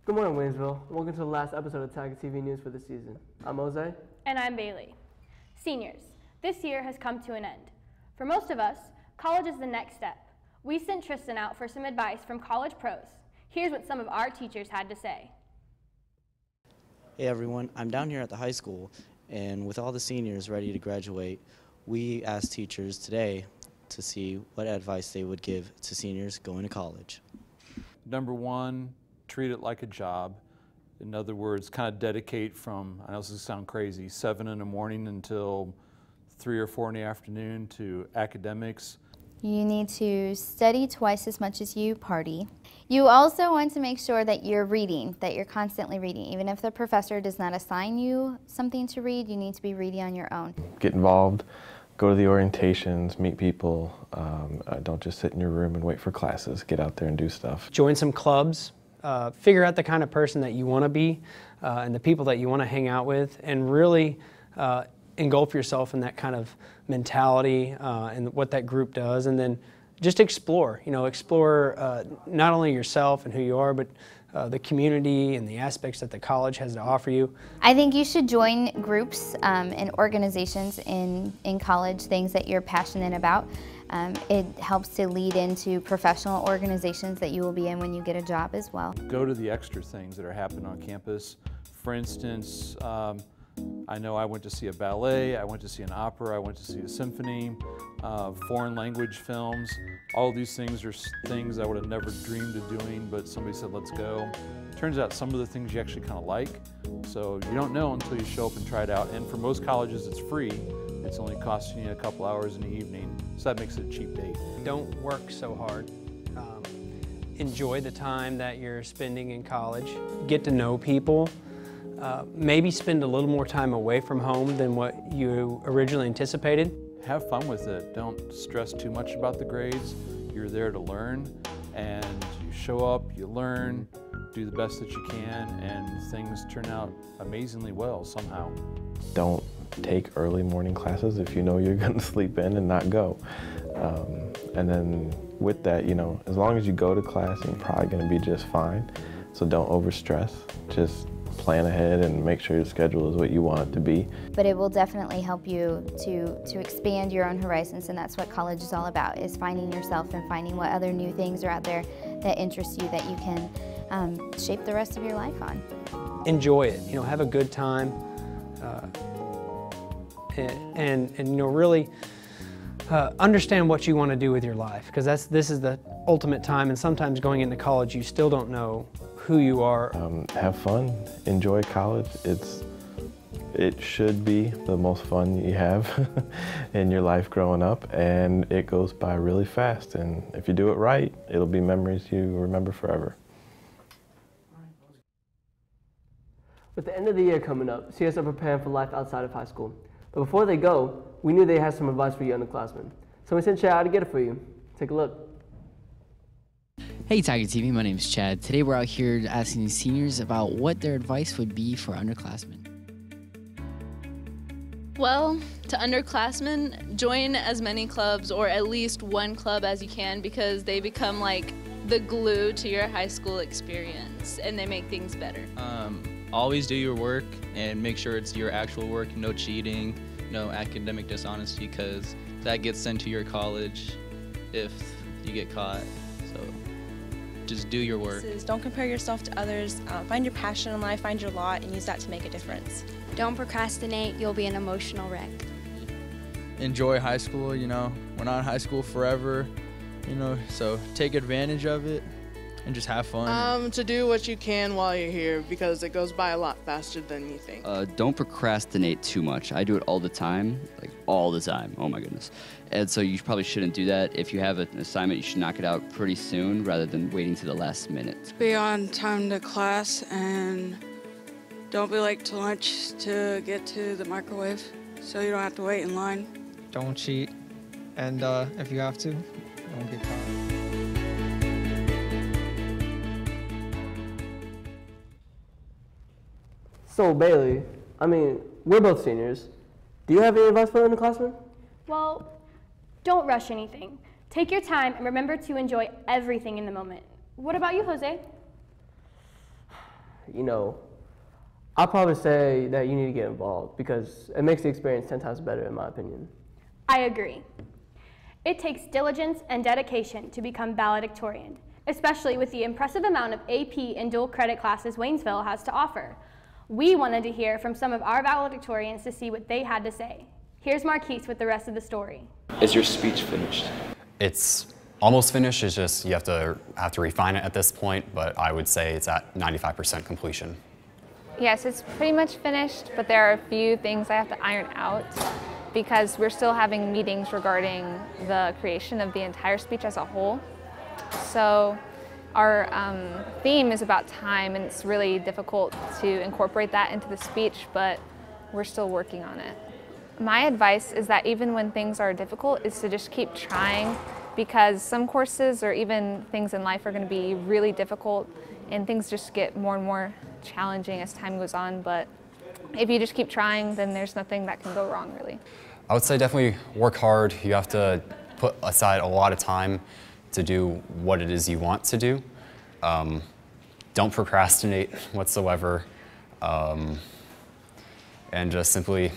Good morning, Waynesville. Welcome to the last episode of TigerTV News for the season. I'm Jose. And I'm Bailey. Seniors, this year has come to an end. For most of us, college is the next step. We sent Tristan out for some advice from college pros. Here's what some of our teachers had to say. Hey everyone, I'm down here at the high school, and with all the seniors ready to graduate, we asked teachers today to see what advice they would give to seniors going to college. Number one, treat it like a job. In other words, kind of dedicate from, I know this is sound crazy, 7 in the morning until 3 or 4 in the afternoon to academics. You need to study twice as much as you party. You also want to make sure that you're reading, that you're constantly reading. Even if the professor does not assign you something to read, you need to be reading on your own. Get involved, go to the orientations, meet people. Don't just sit in your room and wait for classes. Get out there and do stuff. Join some clubs. Figure out the kind of person that you want to be and the people that you want to hang out with, and really engulf yourself in that kind of mentality and what that group does, and then just explore. Explore not only yourself and who you are, but the community and the aspects that the college has to offer you. I think you should join groups and organizations in college, things that you're passionate about. It helps to lead into professional organizations that you will be in when you get a job as well. Go to the extra things that are happening on campus. For instance, I know I went to see a ballet, I went to see an opera, I went to see a symphony, foreign language films. All these things are things I would have never dreamed of doing, but somebody said, let's go. Turns out some of the things you actually kind of like, so you don't know until you show up and try it out. And for most colleges, it's free. It's only costing you a couple hours in the evening, so that makes it a cheap date. Don't work so hard. Enjoy the time that you're spending in college. Get to know people. Maybe spend a little more time away from home than what you originally anticipated. Have fun with it. Don't stress too much about the grades. You're there to learn, and you show up, you learn, do the best that you can, and things turn out amazingly well somehow. Don't take early morning classes if you know you're going to sleep in and not go. And then with that, as long as you go to class, you're probably going to be just fine. So don't overstress. Just plan ahead and make sure your schedule is what you want it to be. But it will definitely help you to expand your own horizons, and that's what college is all about, is finding yourself and finding what other new things are out there that interest you, that you can shape the rest of your life on. Enjoy it, have a good time, and really understand what you want to do with your life, because this is the ultimate time, and sometimes going into college you still don't know who you are. Have fun, enjoy college. It should be the most fun you have in your life growing up, and it goes by really fast, and if you do it right, it'll be memories you remember forever. With the end of the year coming up, seniors are preparing for life outside of high school. But before they go, we knew they had some advice for you underclassmen. So we sent Chad out to get it for you. Take a look. Hey Tiger TV, my name is Chad. Today we're out here asking seniors about what their advice would be for underclassmen. Well, to underclassmen, join as many clubs or at least one club as you can, because they become like the glue to your high school experience and they make things better. Always do your work and make sure it's your actual work, no cheating, no academic dishonesty, because that gets sent to your college if you get caught. So just do your work. Don't compare yourself to others. Find your passion in life, find your lot, and use that to make a difference. Don't procrastinate, you'll be an emotional wreck. Enjoy high school, we're not in high school forever, so take advantage of it and just have fun. To do what you can while you're here, because it goes by a lot faster than you think. Don't procrastinate too much. I do it all the time, like all the time. Oh my goodness. And so you probably shouldn't do that. If you have an assignment, you should knock it out pretty soon rather than waiting to the last minute. Be on time to class, and don't be late to lunch to get to the microwave so you don't have to wait in line. Don't cheat, and if you have to, don't get caught. So Bailey, we're both seniors. Do you have any advice for underclassmen? Well, don't rush anything. Take your time and remember to enjoy everything in the moment. What about you, Jose? I'll probably say that you need to get involved because it makes the experience 10 times better, in my opinion. I agree. It takes diligence and dedication to become valedictorian, especially with the impressive amount of AP and dual credit classes Waynesville has to offer. We wanted to hear from some of our valedictorians to see what they had to say. Here's Marquise with the rest of the story. Is your speech finished? It's almost finished. It's just you have to refine it at this point, but I would say it's at 95% completion. Yes, it's pretty much finished, but there are a few things I have to iron out because we're still having meetings regarding the creation of the entire speech as a whole. So our theme is about time, and it's really difficult to incorporate that into the speech, but we're still working on it. My advice is that even when things are difficult is to just keep trying, because some courses or even things in life are going to be really difficult and things just get more and more challenging as time goes on, but if you just keep trying, then there's nothing that can go wrong, really. I would say definitely work hard. You have to put aside a lot of time to do what it is you want to do. Don't procrastinate whatsoever, and just simply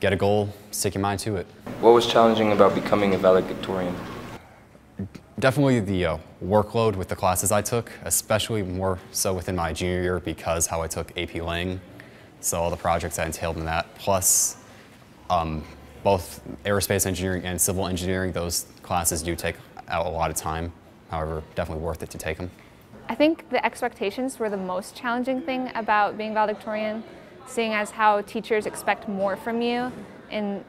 get a goal, stick your mind to it. What was challenging about becoming a valedictorian? Definitely the workload with the classes I took, especially more so within my junior year because how I took AP Lang, so all the projects that entailed in that, plus both aerospace engineering and civil engineering, those classes do take out a lot of time, however, definitely worth it to take them. I think the expectations were the most challenging thing about being valedictorian, seeing as how teachers expect more from you. In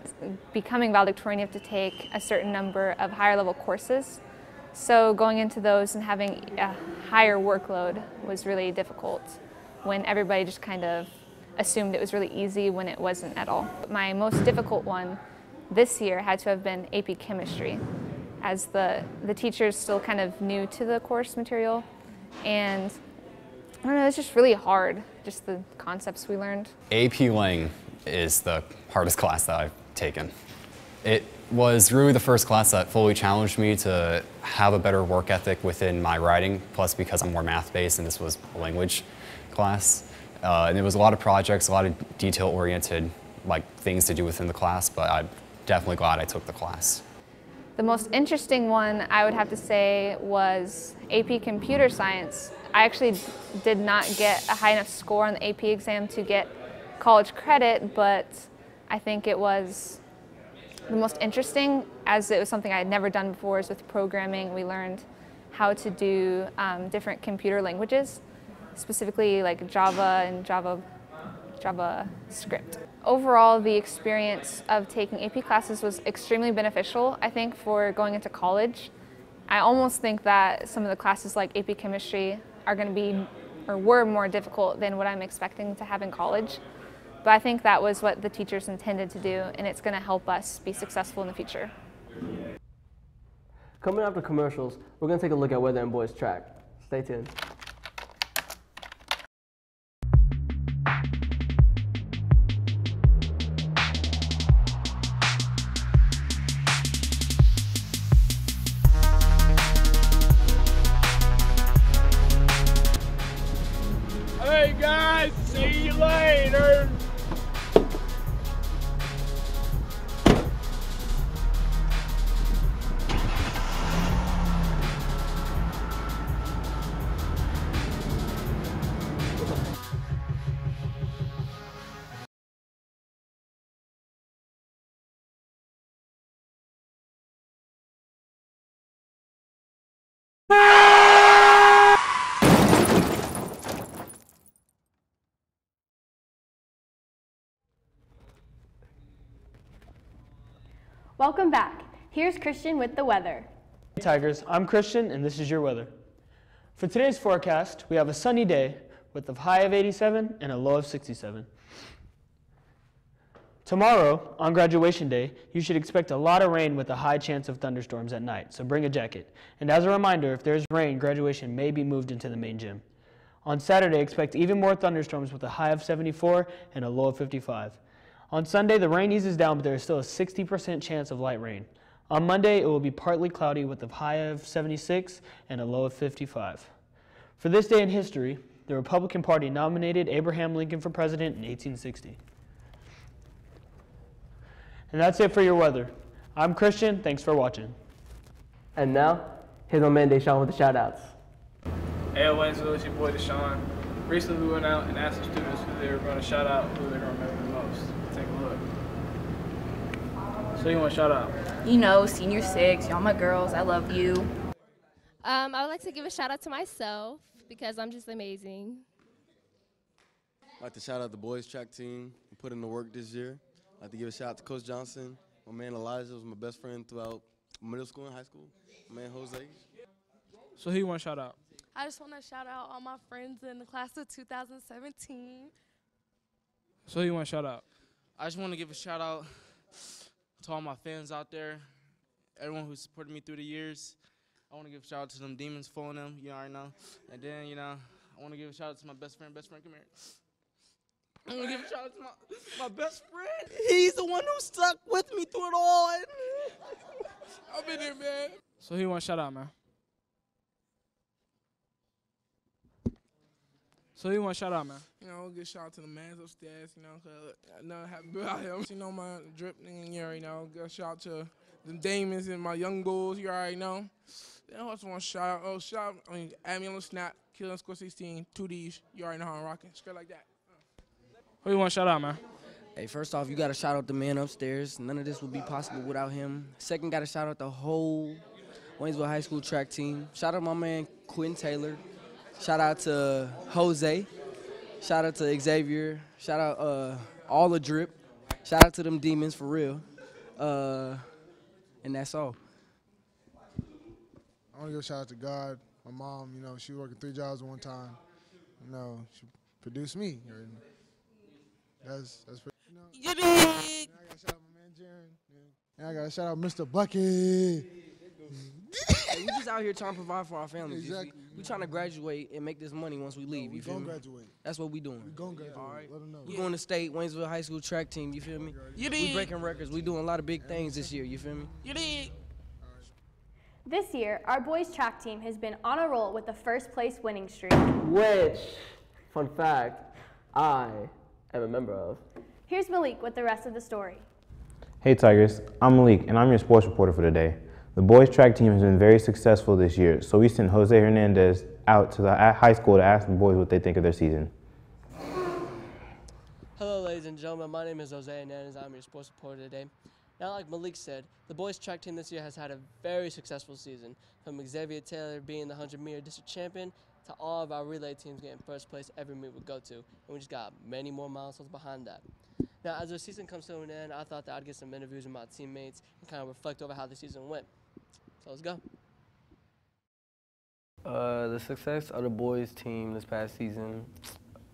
becoming valedictorian, you have to take a certain number of higher level courses. So going into those and having a higher workload was really difficult when everybody just kind of assumed it was really easy when it wasn't at all. My most difficult one this year had to have been AP Chemistry, as the teacher's still kind of new to the course material, and I don't know, it's just really hard, just the concepts we learned. AP Lang is the hardest class that I've taken. It was really the first class that fully challenged me to have a better work ethic within my writing, plus because I'm more math-based and this was a language class. And there was a lot of projects, a lot of detail-oriented things to do within the class, but I'm definitely glad I took the class. The most interesting one, I would have to say, was AP Computer Science. I actually did not get a high enough score on the AP exam to get college credit, but I think it was the most interesting, as it was something I had never done before. Is with programming, we learned how to do different computer languages, specifically like Java and JavaScript. Overall, the experience of taking AP classes was extremely beneficial, I think, for going into college. I almost think that some of the classes like AP Chemistry are going to be, or were more difficult than what I'm expecting to have in college. But I think that was what the teachers intended to do, and it's going to help us be successful in the future. Coming after commercials, we're going to take a look at weather and boys track. Stay tuned. Hey guys, see you later. Welcome back. Here's Christian with the weather. Hey Tigers, I'm Christian and this is your weather. For today's forecast, we have a sunny day with a high of 87 and a low of 67. Tomorrow, on graduation day, you should expect a lot of rain with a high chance of thunderstorms at night, so bring a jacket. And as a reminder, if there's rain, graduation may be moved into the main gym. On Saturday, expect even more thunderstorms with a high of 74 and a low of 55. On Sunday, the rain eases down, but there is still a 60% chance of light rain. On Monday, it will be partly cloudy with a high of 76 and a low of 55. For this day in history, the Republican Party nominated Abraham Lincoln for president in 1860. And that's it for your weather. I'm Christian. Thanks for watching. And now, here's my man Deshaun with the shout-outs. Hey, Waynesville, it's your boy Deshaun. Recently we went out and asked the students who they were going to shout out, who they're going to remember the most. Take a look. So you want to shout out? You know, Senior 6, y'all my girls, I love you. I would like to give a shout out to myself because I'm just amazing. I'd like to shout out the boys track team who put in the work this year. I'd like to give a shout out to Coach Johnson. My man Elijah was my best friend throughout middle school and high school. My man Jose. So who you want to shout out? I just want to shout out all my friends in the class of 2017. So who you want to shout out? I just want to give a shout out to all my fans out there, everyone who supported me through the years. I want to give a shout out to them demons following them, you already know. And then, you know, I want to give a shout out to my best friend, come here. I want to give a shout out to my best friend. He's the one who stuck with me through it all. I've been there, man. So who you want to shout out, man? So who you want to shout out, man? You know, give a shout out to the man upstairs, you know, because I know happy about him. You know, my drip, you already know. Give a shout out to the Damons and my young bulls, you already know. Then I also want to shout out, add me on the snap, Kill_16, 2Ds, you already know how I'm rocking, straight like that. Who you want to shout out, man? Hey, first off, you got to shout out the man upstairs. None of this would be possible without him. Second, got to shout out the whole Waynesville High School track team. Shout out my man Quentin Taylor. Shout out to Jose. Shout out to Xavier. Shout out all the drip. Shout out to them demons for real. And that's all. I want to give a shout out to God. My mom, you know, she was working 3 jobs at one time. You know, she produced me. That's pretty. You know, and I got to shout out my man Jaron. And I got to shout out Mr. Bucky. Hey, we just out here trying to provide for our families. Exactly. We trying to graduate and make this money once we leave. You feel me? We gonna graduate. That's what we doing. We gonna graduate. All right. Let them know. We going to state, Waynesville High School track team. You feel me? We breaking records. We doing a lot of big things this year. You feel me? You did. This year, our boys track team has been on a roll with the first place winning streak. Which, fun fact, I am a member of. Here's Malik with the rest of the story. Hey Tigers, I'm Malik and I'm your sports reporter for today. The boys track team has been very successful this year, so we sent Jose Hernandez out to the high school to ask the boys what they think of their season. Hello ladies and gentlemen, my name is Jose Hernandez. I'm your sports reporter today. Now, like Malik said, the boys track team this year has had a very successful season, from Xavier Taylor being the 100-meter district champion to all of our relay teams getting first place every meet we go to, and we just got many more milestones behind that. Now, as the season comes to an end, I thought that I'd get some interviews with my teammates and kind of reflect over how the season went. So let's go. The success of the boys team this past season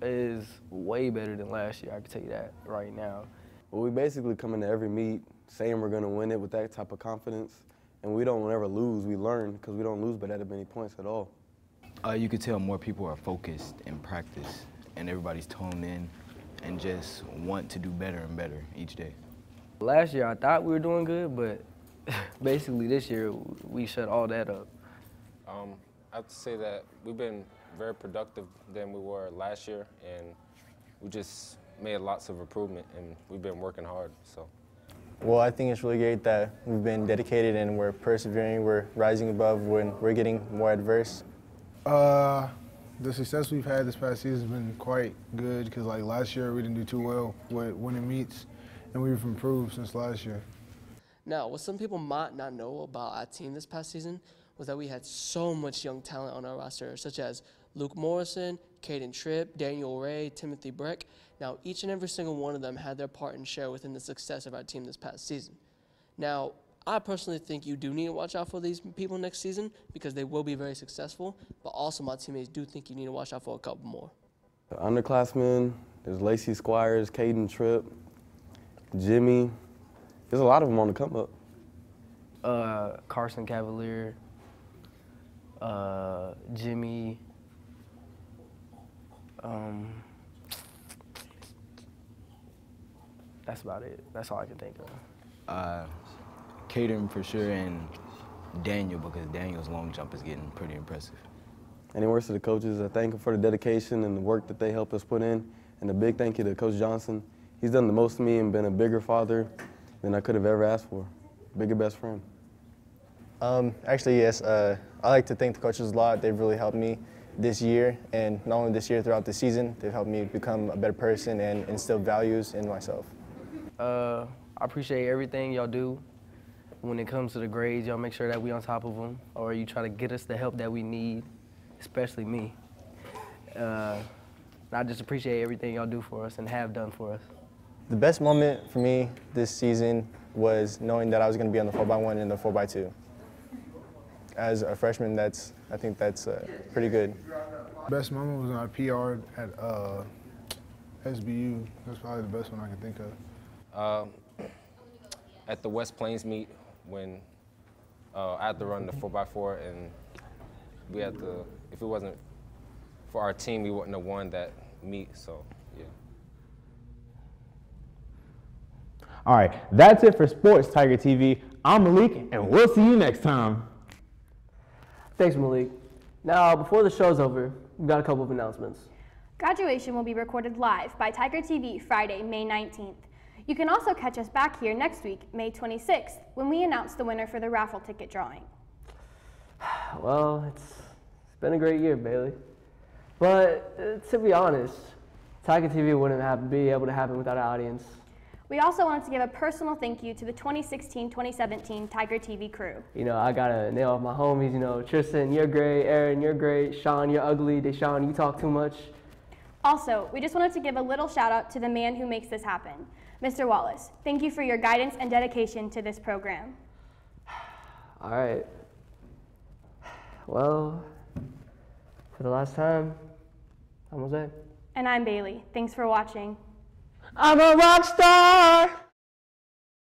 is way better than last year, I can tell you that right now. Well, we basically come into every meet saying we're going to win it with that type of confidence, and we don't ever lose. We learn because we don't lose by that many points at all. You could tell more people are focused in practice, and everybody's toned in and just want to do better and better each day. Last year I thought we were doing good, but basically this year we shut all that up. I have to say that we've been very productive than we were last year, and we just made lots of improvement, and we've been working hard. So. Well, I think it's really great that we've been dedicated and we're persevering, we're rising above when we're getting more adverse. The success we've had this past season has been quite good because like last year we didn't do too well with winning meets, and we've improved since last year. Now, what some people might not know about our team this past season was that we had so much young talent on our roster, such as Luke Morrison, Caden Tripp, Daniel Ray, Timothy Breck. Now, each and every single one of them had their part and share within the success of our team this past season. Now, I personally think you do need to watch out for these people next season because they will be very successful, but also my teammates do think you need to watch out for a couple more. The underclassmen, there's Lacey Squires, Caden Tripp, Jimmy. There's a lot of them on the come up. Carson Cavalier, Jimmy, that's about it. That's all I can think of. Caden for sure, and Daniel, because Daniel's long jump is getting pretty impressive. Any words to the coaches? I thank them for the dedication and the work that they help us put in. And a big thank you to Coach Johnson. He's done the most to me and been a bigger father than I could have ever asked for. Bigger best friend. Actually, yes. I like to thank the coaches a lot. They've really helped me this year, and not only this year, throughout the season. They've helped me become a better person and instill values in myself. I appreciate everything y'all do. When it comes to the grades, y'all make sure that we on top of them, or you try to get us the help that we need, especially me. I just appreciate everything y'all do for us and have done for us. The best moment for me this season was knowing that I was going to be on the 4x1 and the 4x2. As a freshman, I think that's pretty good. Best moment was when I PR'd at SBU. That's probably the best one I can think of. At the West Plains meet, when I had to run the 4x4, and we had to, if it wasn't for our team, we wouldn't have won that meet, so yeah. All right, that's it for Sports Tiger TV. I'm Malik, and we'll see you next time. Thanks, Malik. Now, before the show's over, we've got a couple of announcements. Graduation will be recorded live by Tiger TV Friday, May 19th. You can also catch us back here next week, May 26th, when we announce the winner for the raffle ticket drawing. Well, it's been a great year, Bailey. But to be honest, Tiger TV wouldn't be able to happen without our audience. We also wanted to give a personal thank you to the 2016-2017 Tiger TV crew. You know, I gotta nail off my homies, you know, Tristan, you're great, Aaron, you're great, Sean, you're ugly, Deshaun, you talk too much. Also, we just wanted to give a little shout out to the man who makes this happen, Mr. Wallace. Thank you for your guidance and dedication to this program. All right. Well, for the last time, I'm Jose. And I'm Bailey. Thanks for watching. I'm a rock star!